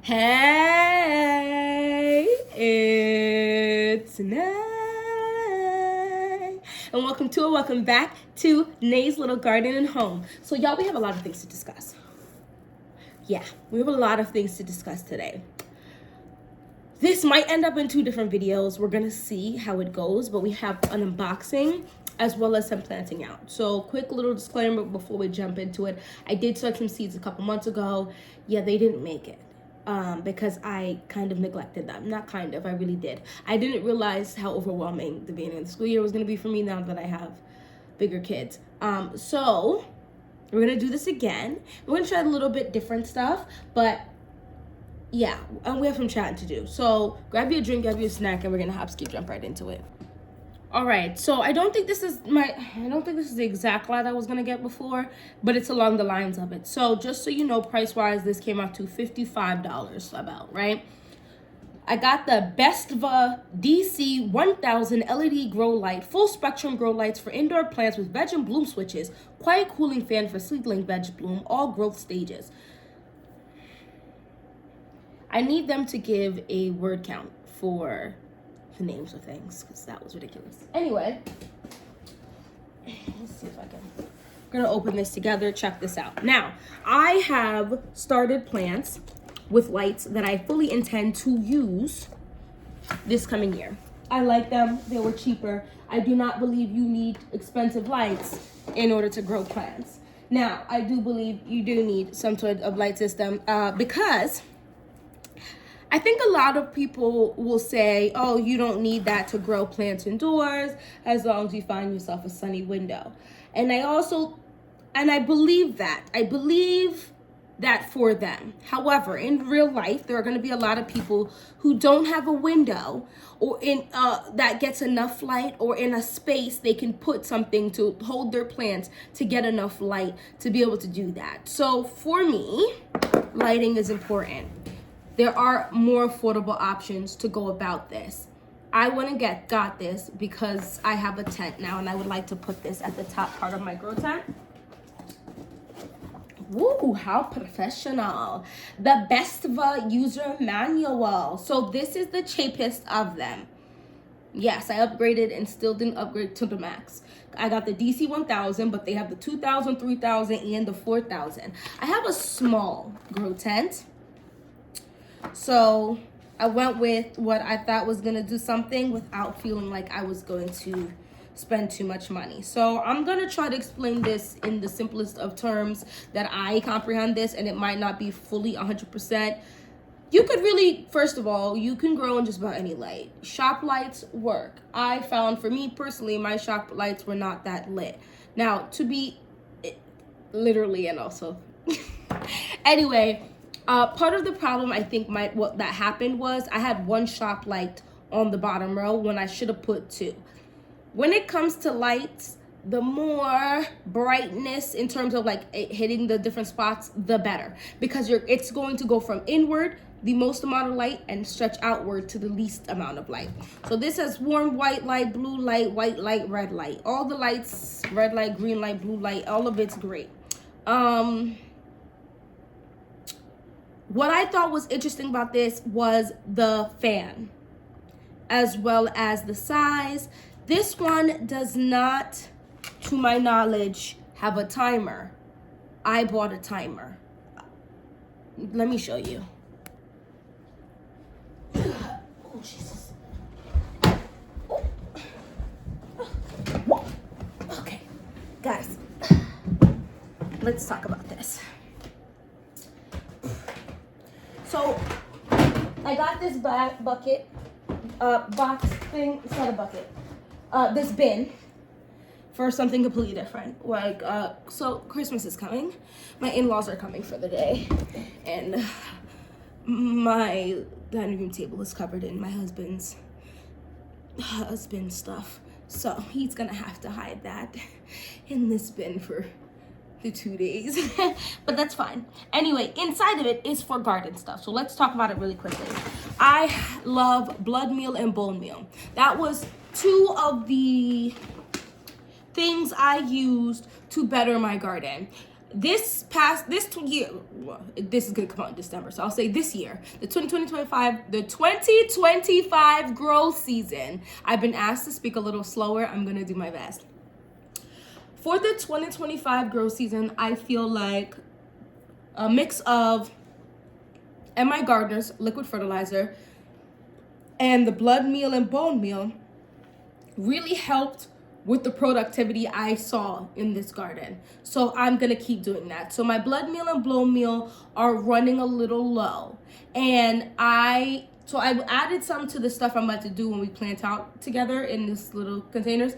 Hey, it's Nay, and welcome back to Nay's Little Garden and Home. So y'all, we have a lot of things to discuss. Yeah, we have a lot of things to discuss today. This might end up in two different videos. We're gonna see how it goes, but we have an unboxing as well as some planting out. So quick little disclaimer before we jump into it. I did start some seeds a couple months ago. Yeah, they didn't make it. Because I kind of neglected them. Not kind of, I really did. I didn't realize how overwhelming the beginning of the school year was gonna be for me now that I have bigger kids. So we're gonna do this again. We're gonna try a little bit different stuff, but yeah, we have some chatting to do. So grab you a drink, grab you a snack, and we're gonna hop, skip, jump right into it. All right, so I don't think this is the exact light I was gonna get before, but it's along the lines of it. So just so you know, price-wise, this came out to $55 about, right? I got the Bestiva DC 1000 LED grow light, full spectrum grow lights for indoor plants with veg and bloom switches, quiet cooling fan for seedling veg bloom, all growth stages. I need them to give a word count for the names of things because that was ridiculous. Anyway, let's see if I can. We're gonna open this together. Check this out. Now, I have started plants with lights that I fully intend to use this coming year. I like them. They were cheaper. I do not believe you need expensive lights in order to grow plants. Now, I do believe you do need some sort of light system because I think a lot of people will say, oh, you don't need that to grow plants indoors as long as you find yourself a sunny window. And I believe that. I believe that for them. However, in real life, there are going to be a lot of people who don't have a window or in that gets enough light, or in a space they can put something to hold their plants to get enough light to be able to do that. So for me, lighting is important. There are more affordable options to go about this. I went and got this because I have a tent now, and I would like to put this at the top part of my grow tent. Woo, how professional. The Bestiva user manual. So this is the cheapest of them. Yes, I upgraded and still didn't upgrade to the max. I got the DC 1000, but they have the 2000, 3000, and the 4000. I have a small grow tent. So I went with what I thought was going to do something without feeling like I was going to spend too much money. So I'm going to try to explain this in the simplest of terms that I comprehend this, and it might not be fully 100%. You could really, first of all, you can grow in just about any light. Shop lights work. I found, for me personally, my shop lights were not that lit. Now, to be literally and also. Anyway, part of the problem I think what that happened was I had one shop light on the bottom row when I should have put two. When it comes to lights, the more brightness in terms of like it hitting the different spots, the better, because it's going to go from inward, the most amount of light, and stretch outward to the least amount of light. So this has warm white light, blue light, white light, red light. All the lights, red light, green light, blue light, all of it's great. What I thought was interesting about this was the fan, as well as the size. This one does not, to my knowledge, have a timer. I bought a timer. Let me show you. Oh, Jesus. Oh. Okay, guys, let's talk about this. So I got this bucket, box thing. It's not a bucket. This bin for something completely different. Like, so Christmas is coming. My in-laws are coming for the day, and my dining room table is covered in my husband's stuff. So he's gonna have to hide that in this bin for the 2 days. But that's fine. Anyway, inside of it is for garden stuff. So let's talk about it really quickly. I love blood meal and bone meal. That was two of the things I used to better my garden. this year, well, this is gonna come out in December, so I'll say this year, the 2025 growth season. I've been asked to speak a little slower. I'm gonna do my best. For the 2025 growth season, I feel like a mix of M.I. Gardener's liquid fertilizer and the blood meal and bone meal really helped with the productivity I saw in this garden. So I'm gonna keep doing that. So my blood meal and bone meal are running a little low. And I added some to the stuff I'm about to do when we plant out together in this little containers.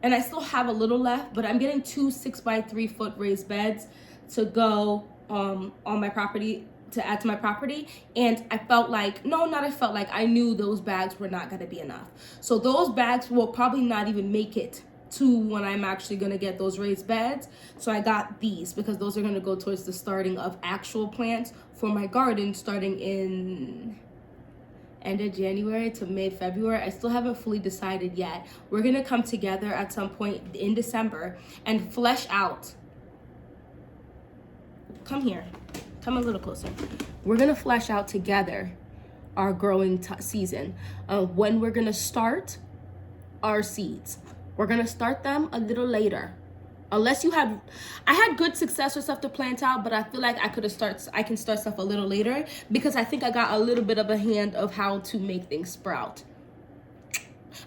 And I still have a little left, but I'm getting 2 6x3 foot raised beds to go on my property, to add to my property. And I knew those bags were not going to be enough. So those bags will probably not even make it to when I'm actually going to get those raised beds. So I got these because those are going to go towards the starting of actual plants for my garden starting in end of January to mid-February. I still haven't fully decided yet. We're going to come together at some point in December and flesh out. Come here. Come a little closer. We're going to flesh out together our growing season. When we're going to start our seeds. We're going to start them a little later. Unless I had good success with stuff to plant out, but I feel like I can start stuff a little later because I think I got a little bit of a hand of how to make things sprout.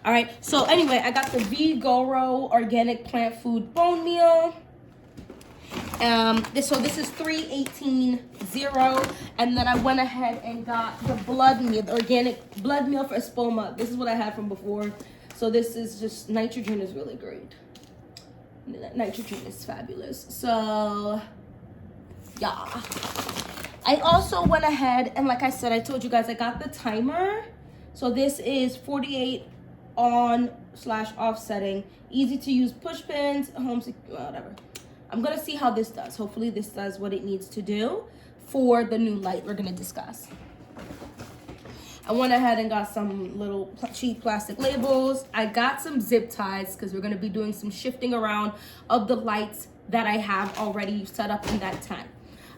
All right, so anyway, I got the V-Goro organic plant food bone meal. This is 318.0, and then I went ahead and got the blood meal, the organic blood meal for Espoma. This is what I had from before. So this is just, nitrogen is really great. Nitrogen is fabulous. So yeah, I also went ahead and, like I said, I told you guys I got the timer. So this is 48 on/off setting, easy to use push pins, whatever. I'm gonna see how this does. Hopefully this does what it needs to do for the new light we're gonna discuss. I went ahead and got some little cheap plastic labels. I got some zip ties because we're going to be doing some shifting around of the lights that I have already set up in that tent.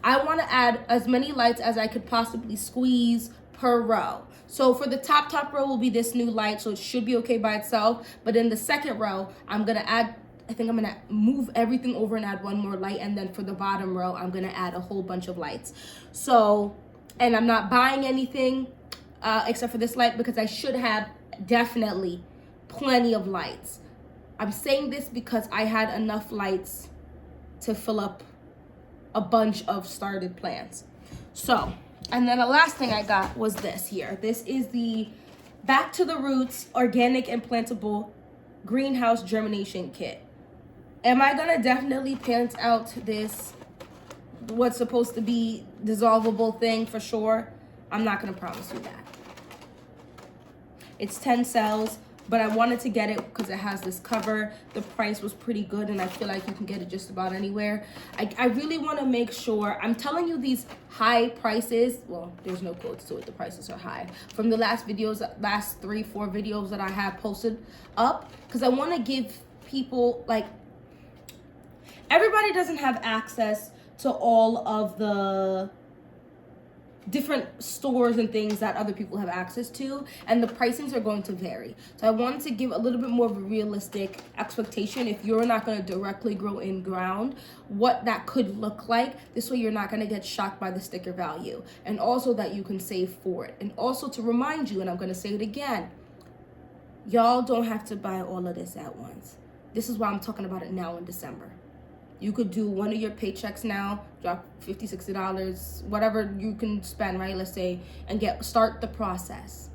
I want to add as many lights as I could possibly squeeze per row. So for the top row will be this new light, so it should be okay by itself. But in the second row, I'm going to add, I think I'm going to move everything over and add one more light. And then for the bottom row, I'm going to add a whole bunch of lights. So, and I'm not buying anything except for this light because I should have definitely plenty of lights. I'm saying this because I had enough lights to fill up a bunch of started plants. So, and then the last thing I got was this here. This is the Back to the Roots Organic Implantable Greenhouse Germination Kit. Am I gonna definitely plant out this, what's supposed to be dissolvable thing for sure? I'm not gonna promise you that. It's 10 cells, but I wanted to get it because it has this cover. The price was pretty good, and I feel like you can get it just about anywhere. I really want to make sure, I'm telling you these high prices, well, there's no quotes to it, the prices are high, from the last 3-4 videos that I have posted up, because I want to give people, like, everybody doesn't have access to all of the different stores and things that other people have access to, and the pricings are going to vary. So I wanted to give a little bit more of a realistic expectation if you're not going to directly grow in ground, what that could look like. This way you're not going to get shocked by the sticker value, and also that you can save for it. And also to remind you, and I'm going to say it again, y'all don't have to buy all of this at once. This is why I'm talking about it now in December. You could do one of your paychecks now, drop $50, $60, whatever you can spend, right? Let's say, and start the process.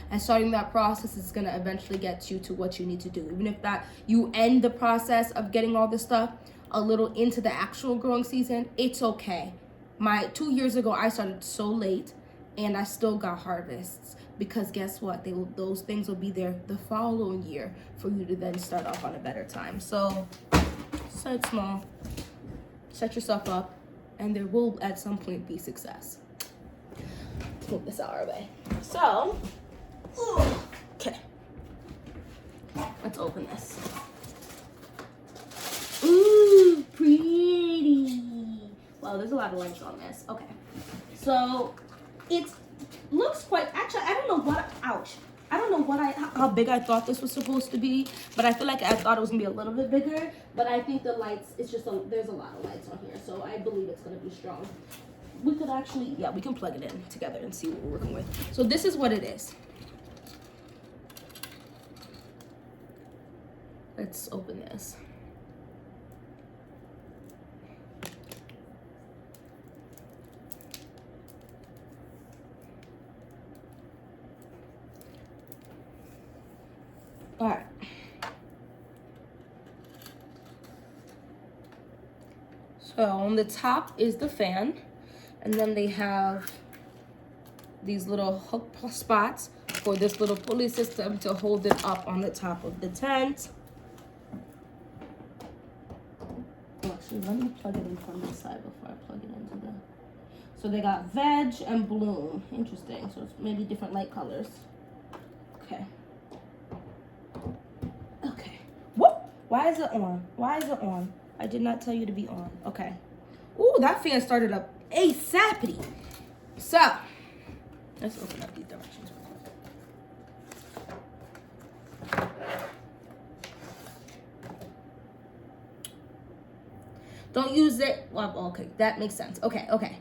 And starting that process is gonna eventually get you to what you need to do. Even if that you end the process of getting all this stuff a little into the actual growing season, it's okay. 2 years ago, I started so late, and I still got harvests. Because guess what? Those things will be there the following year for you to then start off on a better time. So start small, set yourself up, and there will at some point be success. Let's move this out of our way. So, okay, let's open this. Ooh. Ooh, pretty. Wow, there's a lot of lights on this. Okay. So it looks quite, actually, I don't know what, ouch. I don't know how big I thought this was supposed to be, but I feel like I thought it was gonna be a little bit bigger, but I think the lights, it's just, there's a lot of lights on here, so I believe it's gonna be strong. We could actually, yeah, we can plug it in together and see what we're working with. So this is what it is. Let's open this. All right. So on the top is the fan, and then they have these little hook spots for this little pulley system to hold it up on the top of the tent. Actually, let me plug it in from this side before I plug it into the... So they got veg and bloom. Interesting. So it's maybe different light colors. Okay. Okay. Whoop! Why is it on? Why is it on? I did not tell you to be on. Okay. Ooh, that fan started up ASAPity. So, let's open up these directions real quick. Don't use it. Well, okay, that makes sense. Okay, okay.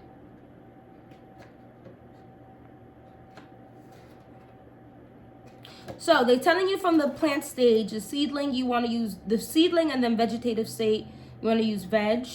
So they're telling you from the plant stage, the seedling, you want to use the seedling, and then vegetative state, you want to use veg.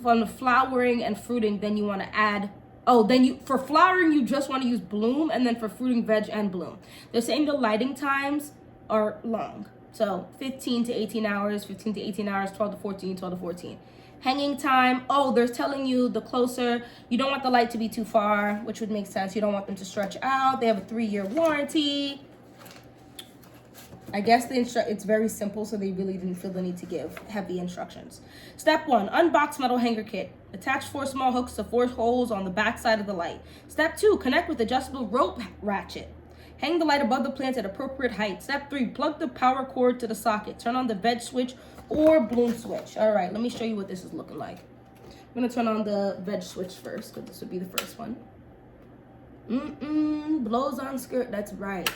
From the flowering and fruiting, then you want to add, for flowering, you just want to use bloom, and then for fruiting, veg and bloom. They're saying the lighting times are long. So 15 to 18 hours, 15 to 18 hours, 12 to 14, 12 to 14. Hanging time, they're telling you the closer, you don't want the light to be too far, which would make sense. You don't want them to stretch out. They have a 3-year warranty. I guess it's very simple, so they really didn't feel the need to give heavy instructions. Step 1, unbox metal hanger kit. Attach 4 small hooks to 4 holes on the back side of the light. Step 2, connect with adjustable rope ratchet. Hang the light above the plant at appropriate height. Step 3, plug the power cord to the socket. Turn on the veg switch or bloom switch. All right, let me show you what this is looking like. I'm gonna turn on the veg switch first, because this would be the first one. Blows on skirt, that's right.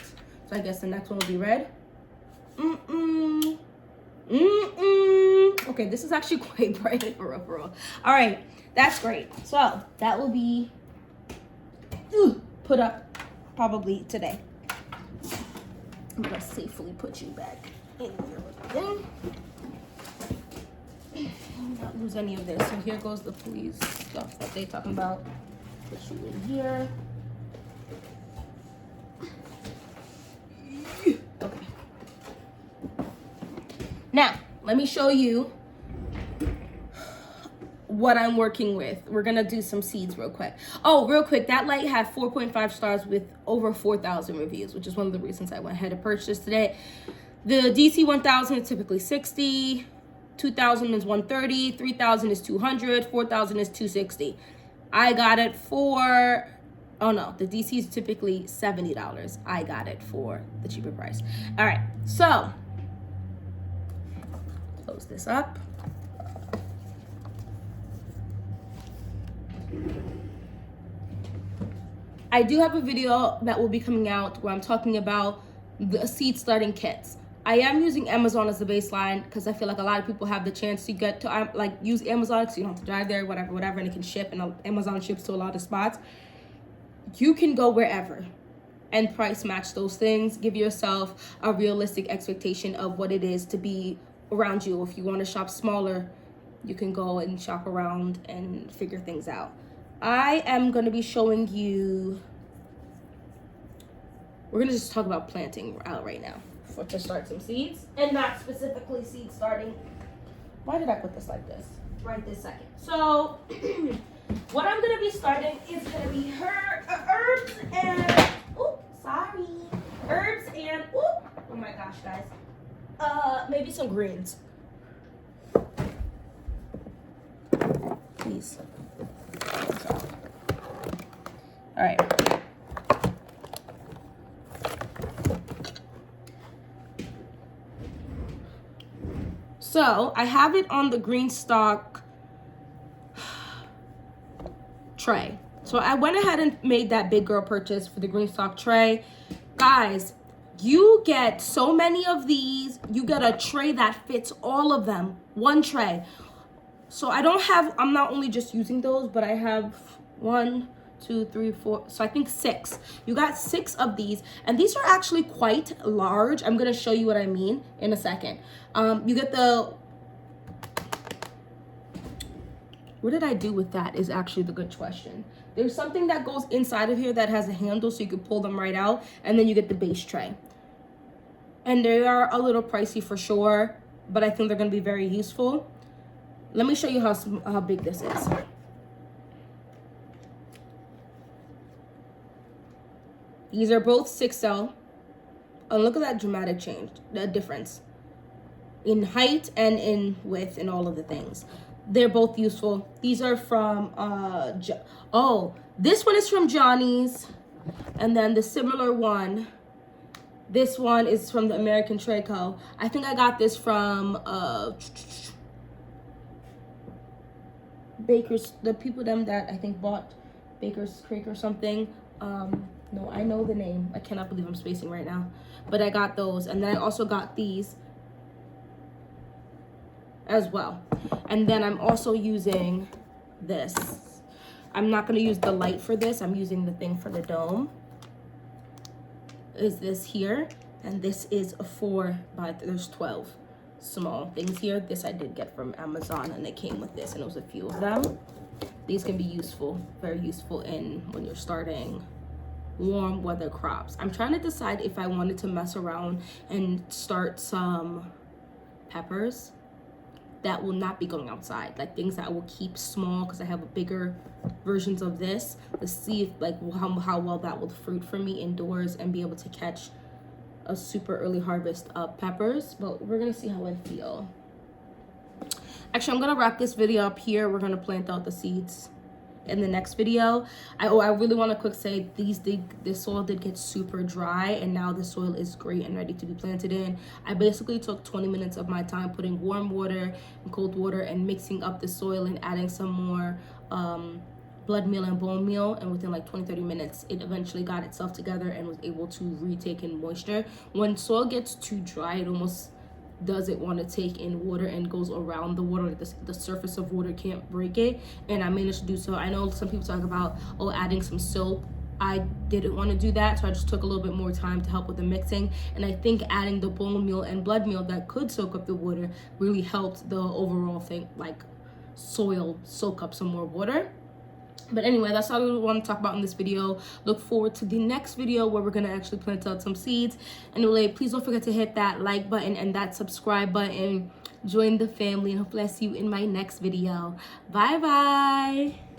So I guess the next one will be red. Okay, this is actually quite bright for real. All right, that's great. So that will be put up probably today. I'm gonna safely put you back in your thing. Not lose any of this. So here goes the police stuff that they're talking about. Put you in here. Okay. Now, let me show you what I'm working with. We're gonna do some seeds real quick. Real quick, that light had 4.5 stars with over 4,000 reviews, which is one of the reasons I went ahead and purchased today. The DC 1000 is typically 60, 2000 is 130, 3000 is 200, 4000 is 260. I got it for, the DC is typically $70. I got it for the cheaper price. All right, so close this up. I do have a video that will be coming out where I'm talking about the seed starting kits. I am using Amazon as the baseline because I feel like a lot of people have the chance to get to use Amazon because you don't have to drive there, whatever, and it can ship, and Amazon ships to a lot of spots. You can go wherever and price match those things. Give yourself a realistic expectation of what it is to be around you. If you want to shop smaller, you can go and shop around and figure things out. I am going to be showing you, we're going to just talk about planting out right now to start some seeds, and not specifically seed starting. Why did I put this like this? Right this second. So what I'm going to be starting is going to be herbs and, herbs and, oh my gosh, guys. Maybe some greens. Please. All right. So I have it on the Greenstock tray. So I went ahead and made that big girl purchase for the Greenstock tray. Guys, you get so many of these. You get a tray that fits all of them. One tray. So I'm not only just using those, but I have 1, 2, 3, 4, so I think 6. You got 6 of these, and these are actually quite large. I'm gonna show you what I mean in a second. You get what did I do with that is actually the good question. There's something that goes inside of here that has a handle so you can pull them right out, and then you get the base tray. And they are a little pricey for sure, but I think they're gonna be very useful. Let me show you how big this is. These are both 6L. Oh, look at that dramatic change, the difference in height and in width and all of the things. They're both useful. These are from, this one is from Johnny's. And then the similar one, this one is from the American Trade Co. I think I got this from Baker's, the people that I think bought Baker's Creek or something. No, I know the name. I cannot believe I'm spacing right now. But I got those. And then I also got these as well. And then I'm also using this. I'm not going to use the light for this. I'm using the thing for the dome. Is this here. And this is a 4 by, there's 12 small things here. This I did get from Amazon, and it came with this, and it was a few of them. These can be useful, very useful when you're starting warm weather crops. I'm trying to decide if I wanted to mess around and start some peppers that will not be going outside, like things that I will keep small because I have bigger versions of this, to see if like how well that will fruit for me indoors and be able to catch a super early harvest of peppers. But we're gonna see how I feel. Actually, I'm gonna wrap this video up here. We're gonna plant out the seeds in the next video. I really want to quick say this soil did get super dry, and now the soil is great and ready to be planted in. I basically took 20 minutes of my time putting warm water and cold water and mixing up the soil and adding some more blood meal and bone meal, and within like 20-30 minutes it eventually got itself together and was able to retake in moisture. When soil gets too dry, it almost doesn't want to take in water and goes around the water, like the surface of water can't break it, and I managed to do so. I know some people talk about adding some soap. I didn't want to do that, so I just took a little bit more time to help with the mixing, and I think adding the bone meal and blood meal that could soak up the water really helped the overall thing, like soil soak up some more water. But anyway, that's all we want to talk about in this video. Look forward to the next video where we're going to actually plant out some seeds. Anyway, please don't forget to hit that like button and that subscribe button. Join the family, and hopefully I see you in my next video. Bye bye.